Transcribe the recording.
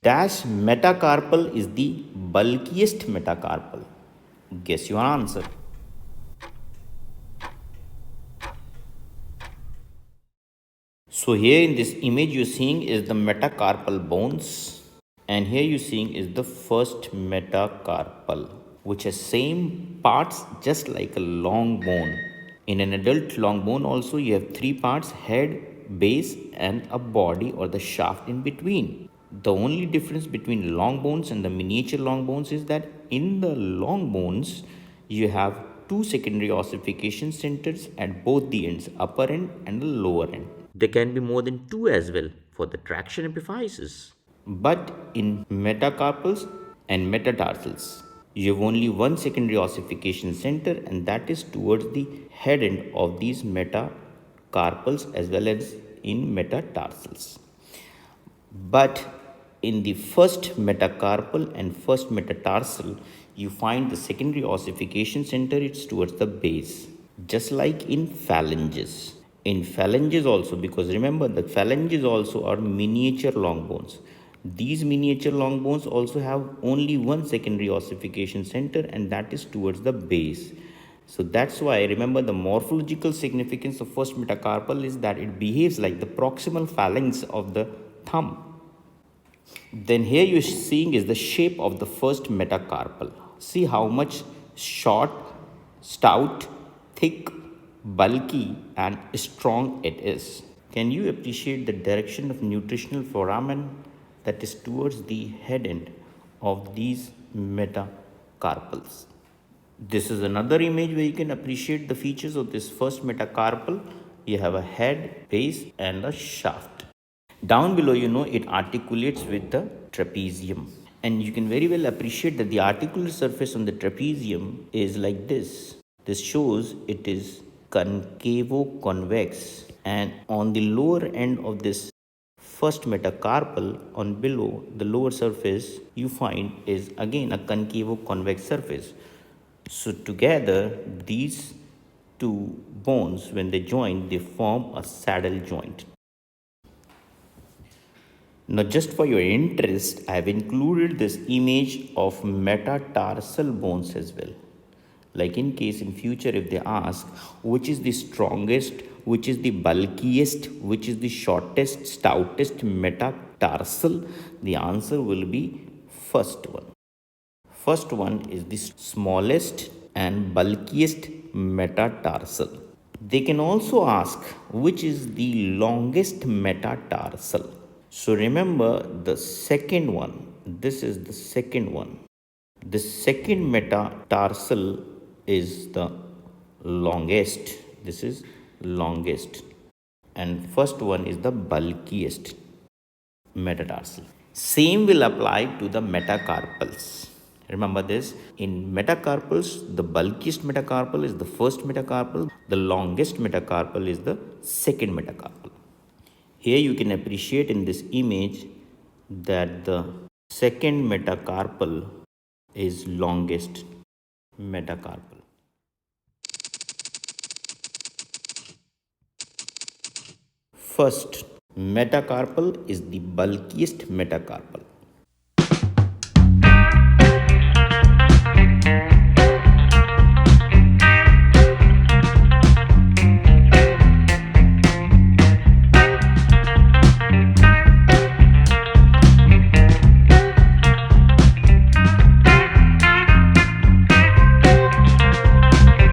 dash metacarpal is the bulkiest metacarpal? Guess your answer. So here in this image you're seeing is the metacarpal bones, and here you're seeing is the first metacarpal, which has same parts just like a long bone. In an adult long bone also you have three parts: head, base and a body or the shaft in between. The only difference between long bones and the miniature long bones is that in the long bones you have two secondary ossification centers at both the ends, upper end and the lower end. There can be more than two as well for the traction epiphysis. But in metacarpals and metatarsals, you have only one secondary ossification center, and that is towards the head end of these metacarpals as well as in metatarsals. But in the first metacarpal and first metatarsal, you find the secondary ossification center, it's towards the base, just like in phalanges. In phalanges also, because remember the phalanges also are miniature long bones. These miniature long bones also have only one secondary ossification center, and that is towards the base. So that's why remember the morphological significance of first metacarpal is that it behaves like the proximal phalanx of the thumb. Then here you're seeing is the shape of the first metacarpal. See how much short, stout, thick, bulky and strong it is. Can you appreciate the direction of nutritional foramen that is towards the head end of these metacarpals? This is another image where you can appreciate the features of this first metacarpal. You have a head, base and a shaft. Down below, it articulates with the trapezium. And you can very well appreciate that the articular surface on the trapezium is like this. This shows it is concavo-convex. And on the lower end of this first metacarpal, on below the lower surface, you find is again a concavo-convex surface. So together, these two bones, when they join, they form a saddle joint. Now, just for your interest, I have included this image of metatarsal bones as well. Like in case in future, if they ask which is the strongest, which is the bulkiest, which is the shortest, stoutest metatarsal, the answer will be first one. First one is the smallest and bulkiest metatarsal. They can also ask which is the longest metatarsal. So remember the second one, this is the second one. The second metatarsal is the longest, this is longest. And first one is the bulkiest metatarsal. Same will apply to the metacarpals. Remember this, in metacarpals, the bulkiest metacarpal is the first metacarpal, the longest metacarpal is the second metacarpal. Here you can appreciate in this image that the second metacarpal is longest metacarpal. First metacarpal is the bulkiest metacarpal.